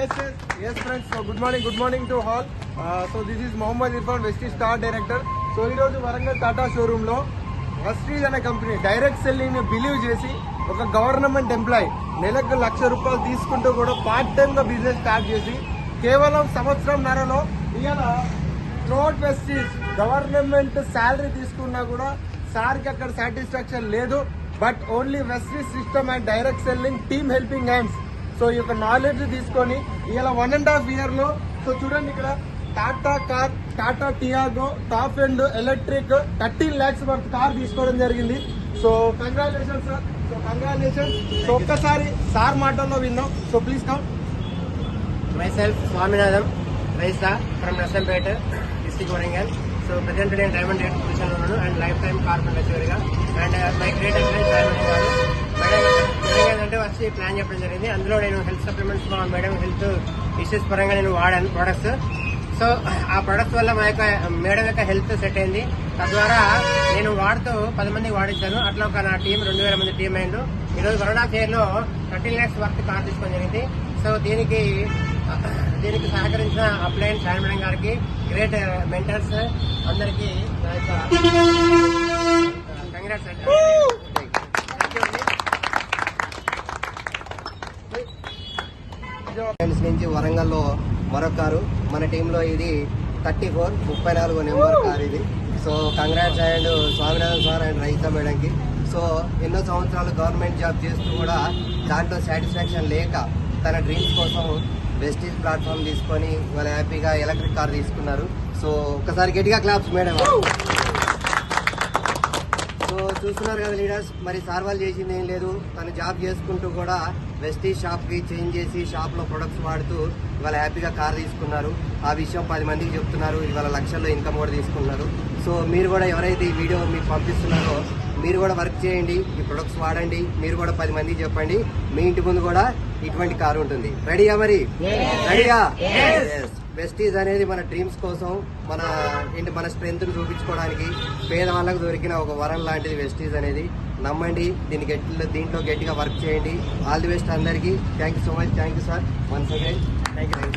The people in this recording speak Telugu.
Yes friends, so good morning to all. So this is Mohammad Irfan, Vestige Star Director. So ఈ రోజు వరంగల్ టాటా షోరూమ్ లో వెస్టీజ్ అనే కంపెనీ డైరెక్ట్ సెల్లింగ్ ని బిలీవ్ చేసి ఒక గవర్నమెంట్ ఎంప్లాయ్ నెలకు ₹1,00,000 తీసుకుంటూ కూడా పార్ట్ టైమ్ గా బిజినెస్ స్టార్ట్ చేసి కేవలం సంవత్సరంన్నరలో ఇవాళ త్రూఅవుట్ వెస్టీజ్ గవర్నమెంట్ శాలరీ తీసుకున్నా కూడా సార్కి అక్కడ సాటిస్ఫాక్షన్ లేదు. But only Vestige system and direct selling team helping hands. So ఈ యొక్క నాలెడ్జ్ తీసుకొని ఇలా 1.5 year లో సో చూడండి ఇక్కడ Tata car, Tata Tiago top and electric 13 lakhs worth car తీసుకోవడం జరిగింది. So congratulation sir. So congratulation. So ఒక్కసారి సార్ మాటల్లో విందాం. So please come. Myself, Swaminathan, Raisa from Nasampeter, district Warangal. So present today in Diamond Date position and lifetime car lecturer and my great advice madam అంటే వచ్చి ప్లాన్ చెప్పడం జరిగింది. అందులో నేను హెల్త్ సప్లిమెంట్స్ మా మేడం హెల్త్ ఇష్యూస్ పరంగా నేను వాడాను ప్రొడక్ట్స్. సో ఆ ప్రొడక్ట్స్ వల్ల మా యొక్క మేడం యొక్క హెల్త్ సెట్ అయింది. తద్వారా నేను వాడుతూ 10 మందికి వాడించాను. అట్లా ఒక నా టీం 2000 మంది టీం అయింది. ఈరోజు 1.5 year లో 13 lakhs వర్త్ కార్ తీసుకోవడం జరిగింది. సో దీనికి సహకరించిన అప్లయన్స్ ఫ్యాన్ మేడం గారికి, గ్రేట్ మెంటర్స్ అందరికీ నా యొక్క కంగ్రాట్స్ అండి. నుంచి వరంగల్లో మరొక కారు మన టీంలో ఇది 34 నెంబర్ కార్ ఇది. So congrats and Swaminathan sir and raita మేడంకి. సో ఎన్నో సంవత్సరాలు గవర్నమెంట్ జాబ్ చేస్తూ కూడా దాంట్లో సాటిస్ఫాక్షన్ లేక తన డ్రీమ్స్ కోసం వెస్టీజ్ ప్లాట్ఫామ్ తీసుకొని వాళ్ళ హ్యాపీగా ఎలక్ట్రిక్ కార్ తీసుకున్నారు. సో ఒక్కసారి గట్టిగా క్లాప్స్ మేడం. సో చూస్తున్నారు కదా లీడర్స్, మరి సార్ వాళ్ళు చేసింది ఏం లేదు. తను జాబ్ చేసుకుంటూ కూడా వెస్టీజ్ షాప్కి చేంజ్ చేసి షాప్లో ప్రొడక్ట్స్ వాడుతూ ఇవాళ హ్యాపీగా కార్ తీసుకున్నారు. ఆ విషయం 10 మందికి చెప్తున్నారు. ఇవాళ లక్షల్లో ఇన్కమ్ కూడా తీసుకున్నారు. సో మీరు కూడా ఎవరైతే ఈ వీడియో మీకు పంపిస్తున్నారో మీరు కూడా వర్క్ చేయండి, ఈ ప్రొడక్ట్స్ వాడండి. మీరు కూడా 10 మందికి చెప్పండి. మీ ఇంటి ముందు కూడా ఇటువంటి కారు ఉంటుంది. రెడీయా? మరి రెడీయా? వెస్టీజ్ అనేది మన డ్రీమ్స్ కోసం, మన స్ట్రెంత్ ను చూపించుకోవడానికి పేదవాళ్ళకు దొరికిన ఒక వరం లాంటిది వెస్టీజ్ అనేది. నమ్మండి, దీంట్లో గట్టిగా వర్క్ చేయండి. ఆల్ ది బెస్ట్ అందరికీ. Thank you so much. Thank you sir. Once again thank you.